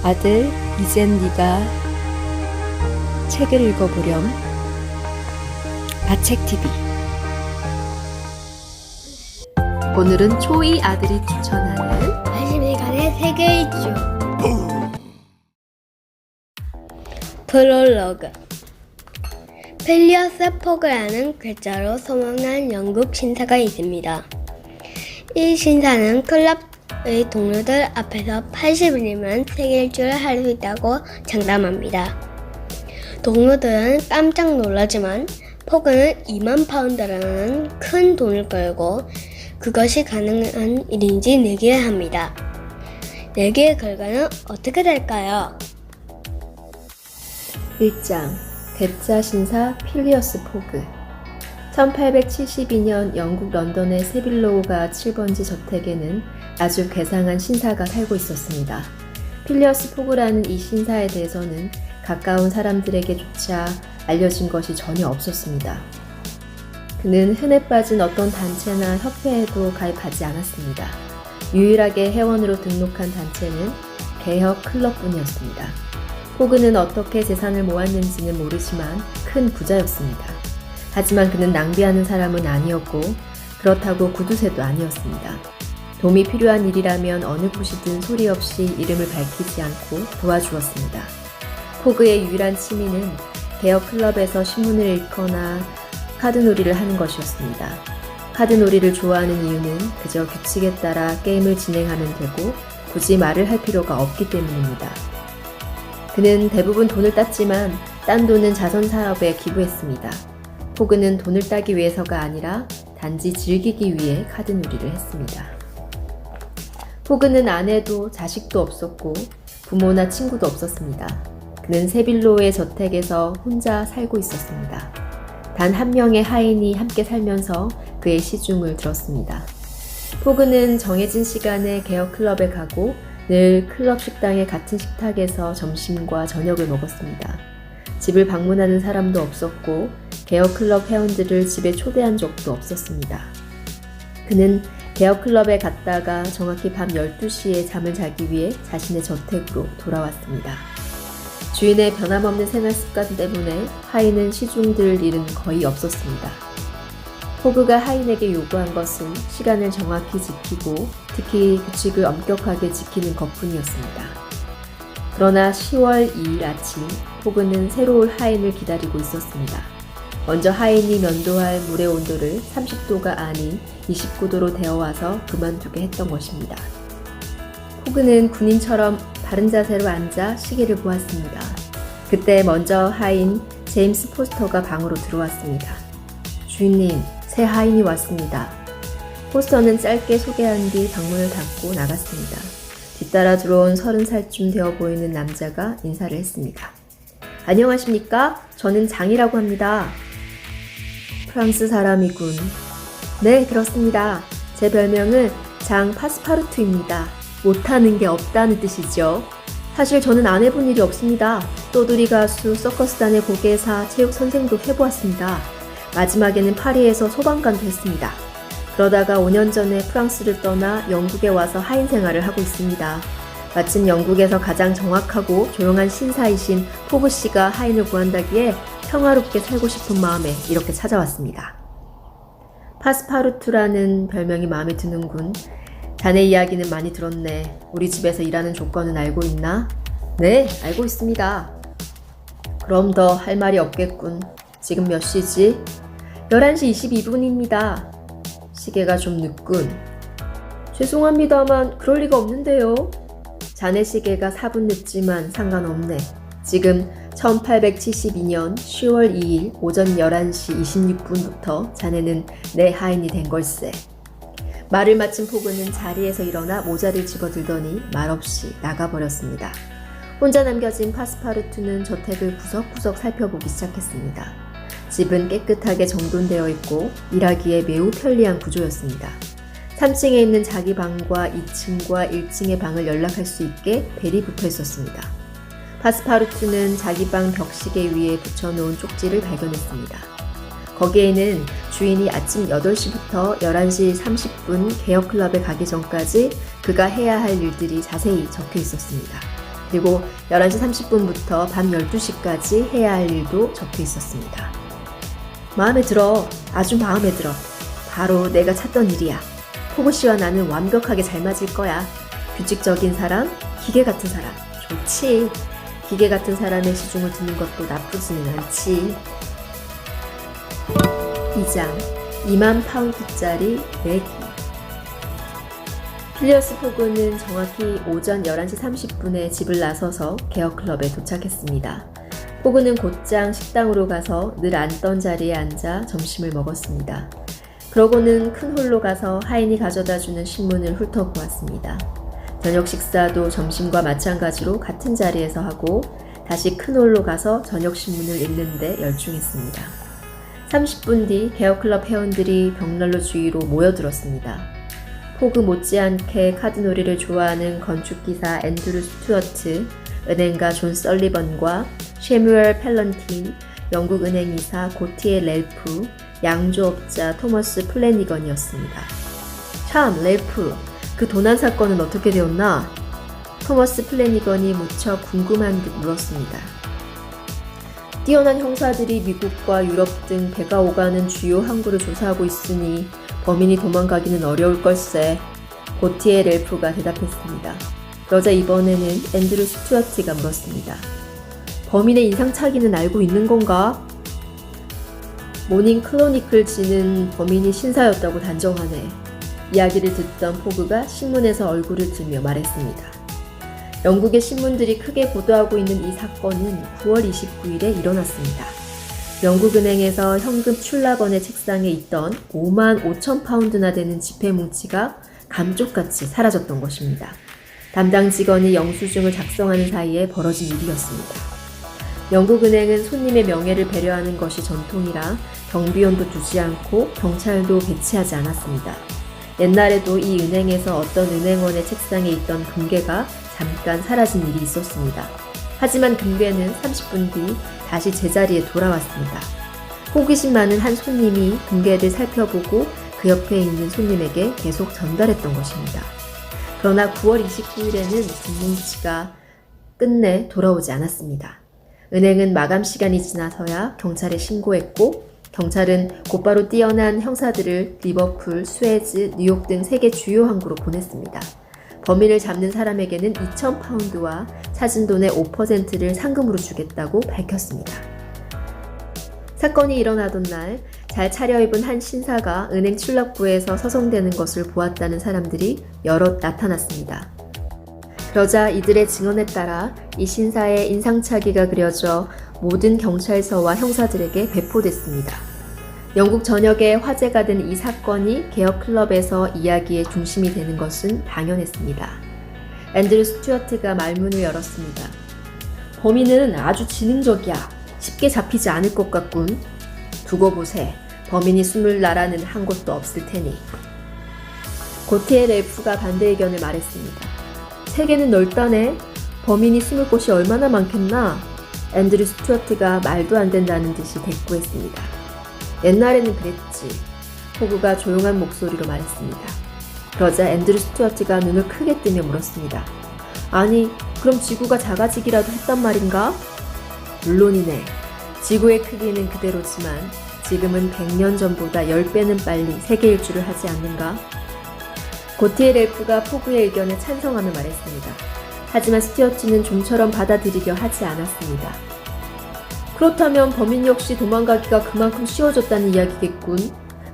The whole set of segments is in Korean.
아들, 이젠 네가 책을 읽어보렴. 아책TV. 오늘은 초이 아들이 추천하는 80일간의 세계 일주 프롤로그. 필리어스 포그라는 글자로 소문난 영국 신사가 있습니다. 이 신사는 클럽의 동료들 앞에서 80일이면 세계 일주를 할 수 있다고 장담합니다. 동료들은 깜짝 놀라지만 포그는 2만 파운드라는 큰 돈을 걸고 그것이 가능한 일인지 내기를 합니다. 내기의 결과는 어떻게 될까요? 1장 괴짜 신사 필리어스 포그. 1872년 영국 런던의 세빌로우가 7번지 저택에는 아주 괴상한 신사가 살고 있었습니다. 필리어스 포그라는 이 신사에 대해서는 가까운 사람들에게조차 알려진 것이 전혀 없었습니다. 그는 흔해 빠진 어떤 단체나 협회에도 가입하지 않았습니다. 유일하게 회원으로 등록한 단체는 개혁 클럽뿐이었습니다. 포그는 어떻게 재산을 모았는지는 모르지만 큰 부자였습니다. 하지만 그는 낭비하는 사람은 아니었고 그렇다고 구두쇠도 아니었습니다. 도움이 필요한 일이라면 어느 곳이든 소리 없이 이름을 밝히지 않고 도와주었습니다. 포그의 유일한 취미는 개혁 클럽에서 신문을 읽거나 카드놀이를 하는 것이었습니다. 카드놀이를 좋아하는 이유는 그저 규칙에 따라 게임을 진행하면 되고 굳이 말을 할 필요가 없기 때문입니다. 그는 대부분 돈을 땄지만 딴 돈은 자선 사업에 기부했습니다. 포그는 돈을 따기 위해서가 아니라 단지 즐기기 위해 카드놀이를 했습니다. 포그는 아내도 자식도 없었고 부모나 친구도 없었습니다. 그는 세빌로의 저택에서 혼자 살고 있었습니다. 단 한 명의 하인이 함께 살면서 그의 시중을 들었습니다. 포그는 정해진 시간에 개혁 클럽에 가고 늘 클럽 식당의 같은 식탁에서 점심과 저녁을 먹었습니다. 집을 방문하는 사람도 없었고 개혁 클럽 회원들을 집에 초대한 적도 없었습니다. 그는 개혁 클럽에 갔다가 정확히 밤 12시에 잠을 자기 위해 자신의 저택으로 돌아왔습니다. 주인의 변함없는 생활 습관 때문에 하인은 시중 들 일은 거의 없었습니다. 포그가 하인에게 요구한 것은 시간을 정확히 지키고 특히 규칙을 엄격하게 지키는 것뿐이었습니다. 그러나 10월 2일 아침 포그는 새로운 하인을 기다리고 있었습니다. 먼저 하인이 면도할 물의 온도를 30도가 아닌 29도로 데워와서 그만두게 했던 것입니다. 포그는 군인처럼 바른 자세로 앉아 시계를 보았습니다. 그때 먼저 하인 제임스 포스터가 방으로 들어왔습니다. 주인님, 새 하인이 왔습니다. 포스터는 짧게 소개한 뒤 방문을 닫고 나갔습니다. 뒤따라 들어온 30살쯤 되어 보이는 남자가 인사를 했습니다. 안녕하십니까? 저는 장이라고 합니다. 프랑스 사람이군. 네, 그렇습니다. 제 별명은 장 파스파르투입니다. 못하는 게 없다는 뜻이죠. 사실 저는 안 해본 일이 없습니다. 떠돌이 가수, 서커스단의 고개사, 체육 선생도 해보았습니다. 마지막에는 파리에서 소방관도 했습니다. 그러다가 5년 전에 프랑스를 떠나 영국에 와서 하인 생활을 하고 있습니다. 마침 영국에서 가장 정확하고 조용한 신사이신 포그 씨가 하인을 구한다기에 평화롭게 살고 싶은 마음에 이렇게 찾아왔습니다. 파스파르투라는 별명이 마음에 드는군. 자네 이야기는 많이 들었네. 우리 집에서 일하는 조건은 알고 있나? 네, 알고 있습니다. 그럼 더 할 말이 없겠군. 지금 몇 시지? 11시 22분입니다. 시계가 좀 늦군. 죄송합니다만 그럴 리가 없는데요. 자네 시계가 4분 늦지만 상관없네. 지금 1872년 10월 2일 오전 11시 26분부터 자네는 내 하인이 된 걸세. 말을 마친 포그는 자리에서 일어나 모자를 집어들더니 말없이 나가버렸습니다. 혼자 남겨진 파스파르투는 저택을 구석구석 살펴보기 시작했습니다. 집은 깨끗하게 정돈되어 있고 일하기에 매우 편리한 구조였습니다. 3층에 있는 자기 방과 2층과 1층의 방을 연락할 수 있게 벨이 붙어 있었습니다. 파스파르투는 자기 방 벽시계 위에 붙여놓은 쪽지를 발견했습니다. 거기에는 주인이 아침 8시부터 11시 30분 개혁클럽에 가기 전까지 그가 해야 할 일들이 자세히 적혀 있었습니다. 그리고 11시 30분부터 밤 12시까지 해야 할 일도 적혀 있었습니다. 마음에 들어. 아주 마음에 들어. 바로 내가 찾던 일이야. 포구 씨와 나는 완벽하게 잘 맞을 거야. 규칙적인 사람, 기계 같은 사람. 좋지. 기계 같은 사람의 시중을 듣는 것도 나쁘지는 않지. 2장 2만 파운드짜리 내기. 필리어스 포그는 정확히 오전 11시 30분에 집을 나서서 개혁클럽에 도착했습니다. 포그는 곧장 식당으로 가서 늘 앉던 자리에 앉아 점심을 먹었습니다. 그러고는 큰 홀로 가서 하인이 가져다주는 신문을 훑어보았습니다. 저녁 식사도 점심과 마찬가지로 같은 자리에서 하고 다시 큰 홀로 가서 저녁 신문을 읽는 데 열중했습니다. 30분 뒤 개혁클럽 회원들이 벽난로 주위로 모여들었습니다. 포그 못지않게 카드놀이를 좋아하는 건축기사 앤드루 스튜어트, 은행가 존 설리번과 쉐뮤얼 팰런틴, 영국 은행이사 고티에 렐프, 양조업자 토머스 플래니건이었습니다. 참, 렐프, 그 도난 사건은 어떻게 되었나? 토머스 플래니건이 무척 궁금한 듯 물었습니다. 뛰어난 형사들이 미국과 유럽 등 배가 오가는 주요 항구를 조사하고 있으니 범인이 도망가기는 어려울 걸세. 고티에 렐프가 대답했습니다. 그러자 이번에는 앤드루 스튜어트가 물었습니다. 범인의 인상착의는 알고 있는 건가? 모닝 크로니클지는 범인이 신사였다고 단정하네. 이야기를 듣던 포그가 신문에서 얼굴을 들며 말했습니다. 영국의 신문들이 크게 보도하고 있는 이 사건은 9월 29일에 일어났습니다. 영국은행에서 현금 출납원의 책상에 있던 5만 5천 파운드나 되는 지폐 뭉치가 감쪽같이 사라졌던 것입니다. 담당 직원이 영수증을 작성하는 사이에 벌어진 일이었습니다. 영국은행은 손님의 명예를 배려하는 것이 전통이라 경비원도 두지 않고 경찰도 배치하지 않았습니다. 옛날에도 이 은행에서 어떤 은행원의 책상에 있던 금괴가 잠깐 사라진 일이 있었습니다. 하지만 금괴는 30분 뒤 다시 제자리에 돌아왔습니다. 호기심 많은 한 손님이 금괴를 살펴보고 그 옆에 있는 손님에게 계속 전달했던 것입니다. 그러나 9월 29일에는 금뭉치가 끝내 돌아오지 않았습니다. 은행은 마감 시간이 지나서야 경찰에 신고했고 경찰은 곧바로 뛰어난 형사들을 리버풀, 수에즈, 뉴욕 등 세계 주요 항구로 보냈습니다. 범인을 잡는 사람에게는 2,000파운드와 찾은 돈의 5%를 상금으로 주겠다고 밝혔습니다. 사건이 일어나던 날 잘 차려입은 한 신사가 은행 출납구에서 서성대는 것을 보았다는 사람들이 여럿 나타났습니다. 그러자 이들의 증언에 따라 이 신사의 인상착의가 그려져 모든 경찰서와 형사들에게 배포됐습니다. 영국 전역에 화제가 된 이 사건이 개혁클럽에서 이야기의 중심이 되는 것은 당연했습니다. 앤드루 스튜어트가 말문을 열었습니다. 범인은 아주 지능적이야. 쉽게 잡히지 않을 것 같군. 두고 보세. 범인이 숨을 나라는 한 곳도 없을 테니. 고티에 렐프가 반대 의견을 말했습니다. 세계는 넓다네. 범인이 숨을 곳이 얼마나 많겠나? 앤드루 스튜어트가 말도 안 된다는 듯이 대꾸했습니다. 옛날에는 그랬지. 포그가 조용한 목소리로 말했습니다. 그러자 앤드루 스튜어트가 눈을 크게 뜨며 물었습니다. 아니, 그럼 지구가 작아지기라도 했단 말인가? 물론이네. 지구의 크기는 그대로지만 지금은 100년 전보다 10배는 빨리 세계 일주를 하지 않는가? 고티에 렐프가 포그의 의견에 찬성하며 말했습니다. 하지만 스튜어트는 좀처럼 받아들이려 하지 않았습니다. 그렇다면 범인 역시 도망가기가 그만큼 쉬워졌다는 이야기겠군.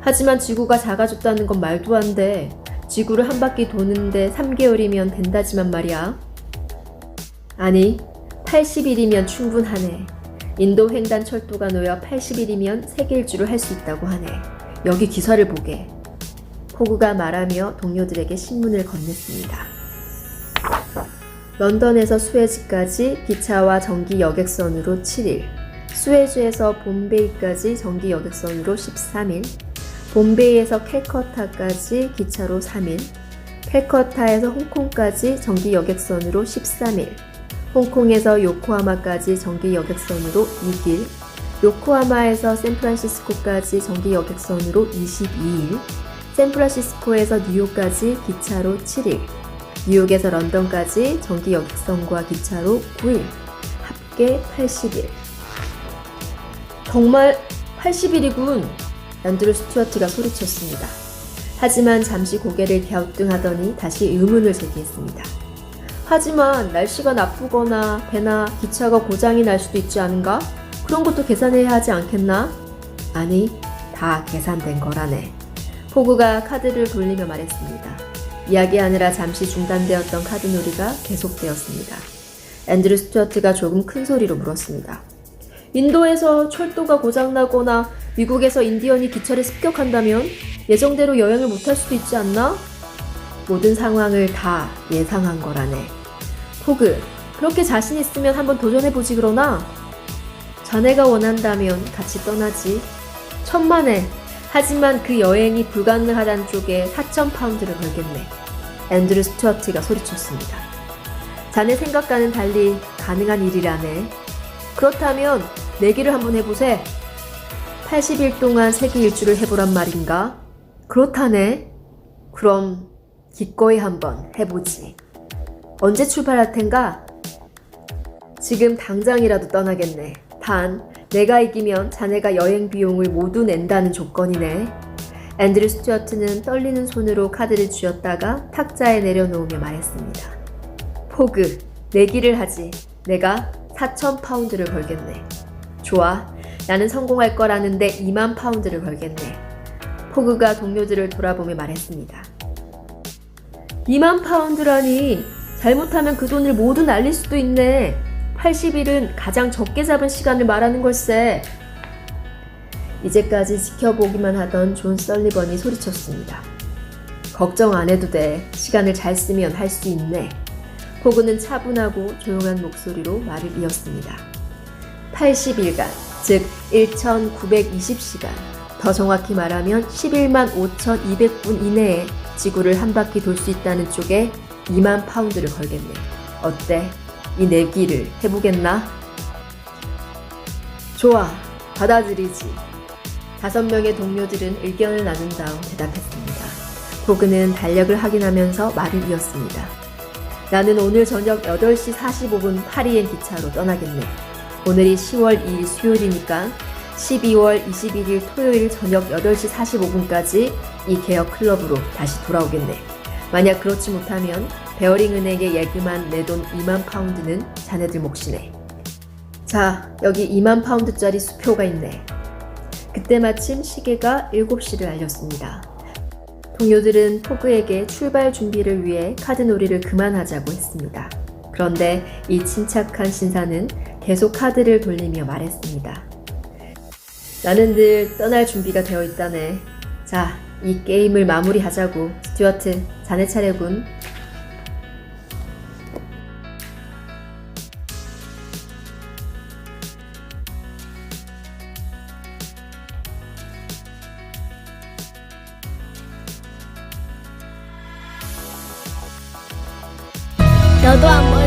하지만 지구가 작아졌다는 건 말도 안 돼. 지구를 한 바퀴 도는데 3개월이면 된다지만 말이야. 아니, 80일이면 충분하네. 인도 횡단 철도가 놓여 80일이면 세계 일주를 할 수 있다고 하네. 여기 기사를 보게. 포그가 말하며 동료들에게 신문을 건넸습니다. 런던에서 수에즈까지 기차와 전기 여객선으로 7일, 수에즈에서 봄베이까지 전기 여객선으로 13일, 봄베이에서 캘커타까지 기차로 3일, 캘커타에서 홍콩까지 전기 여객선으로 13일, 홍콩에서 요코하마까지 전기 여객선으로 6일, 요코하마에서 샌프란시스코까지 전기 여객선으로 22일, 샌프란시스코에서 뉴욕까지 기차로 7일, 뉴욕에서 런던까지 정기 여객선과 기차로 9일, 합계 80일. 정말 80일이군! 앤드루 스튜어트가 소리쳤습니다. 하지만 잠시 고개를 갸우뚱하더니 다시 의문을 제기했습니다. 하지만 날씨가 나쁘거나 배나 기차가 고장이 날 수도 있지 않은가? 그런 것도 계산해야 하지 않겠나? 아니, 다 계산된 거라네. 포그가 카드를 돌리며 말했습니다. 이야기하느라 잠시 중단되었던 카드놀이가 계속되었습니다. 앤드루 스튜어트가 조금 큰 소리로 물었습니다. 인도에서 철도가 고장나거나 미국에서 인디언이 기차를 습격한다면 예정대로 여행을 못할 수도 있지 않나? 모든 상황을 다 예상한 거라네. 포그, 그렇게 자신 있으면 한번 도전해보지 그러나? 자네가 원한다면 같이 떠나지. 천만에. 하지만 그 여행이 불가능하다는 쪽에 4,000파운드를 걸겠네. 앤드루 스튜어트가 소리쳤습니다. 자네 생각과는 달리 가능한 일이라네. 그렇다면 내기를 한번 해보세. 80일 동안 세계 일주를 해보란 말인가? 그렇다네. 그럼 기꺼이 한번 해보지. 언제 출발할 텐가? 지금 당장이라도 떠나겠네. 단, 내가 이기면 자네가 여행 비용을 모두 낸다는 조건이네. 앤드루 스튜어트는 떨리는 손으로 카드를 쥐었다가 탁자에 내려놓으며 말했습니다. 포그, 내기를 하지. 내가 4,000파운드를 걸겠네. 좋아. 나는 성공할 거라는데 2만 파운드를 걸겠네. 포그가 동료들을 돌아보며 말했습니다. 2만 파운드라니. 잘못하면 그 돈을 모두 날릴 수도 있네. 80일은 가장 적게 잡은 시간을 말하는 걸세. 이제까지 지켜보기만 하던 존 설리번이 소리쳤습니다. 걱정 안 해도 돼. 시간을 잘 쓰면 할 수 있네. 포그는 차분하고 조용한 목소리로 말을 이었습니다. 80일간, 즉 1920시간, 더 정확히 말하면 11만 5,200분 이내에 지구를 한 바퀴 돌 수 있다는 쪽에 2만 파운드를 걸겠네. 어때? 이 내기를 해보겠나? 좋아, 받아들이지. 5명의 동료들은 의견을 나눈 다음 대답했습니다. 포그는 달력을 확인하면서 말을 이었습니다. 나는 오늘 저녁 8시 45분 파리행 기차로 떠나겠네. 오늘이 10월 2일 수요일이니까 12월 21일 토요일 저녁 8시 45분까지 이 개혁 클럽으로 다시 돌아오겠네. 만약 그렇지 못하면 베어링 은행에 예금한 내 돈 2만 파운드는 자네들 몫이네. 자, 여기 2만 파운드짜리 수표가 있네. 그때 마침 시계가 7시를 알렸습니다. 동료들은 포그에게 출발 준비를 위해 카드놀이를 그만하자고 했습니다. 그런데 이 침착한 신사는 계속 카드를 돌리며 말했습니다. 나는 늘 떠날 준비가 되어 있다네. 자, 이 게임을 마무리하자고. 스튜어트, 자네 차례군. 너도 한번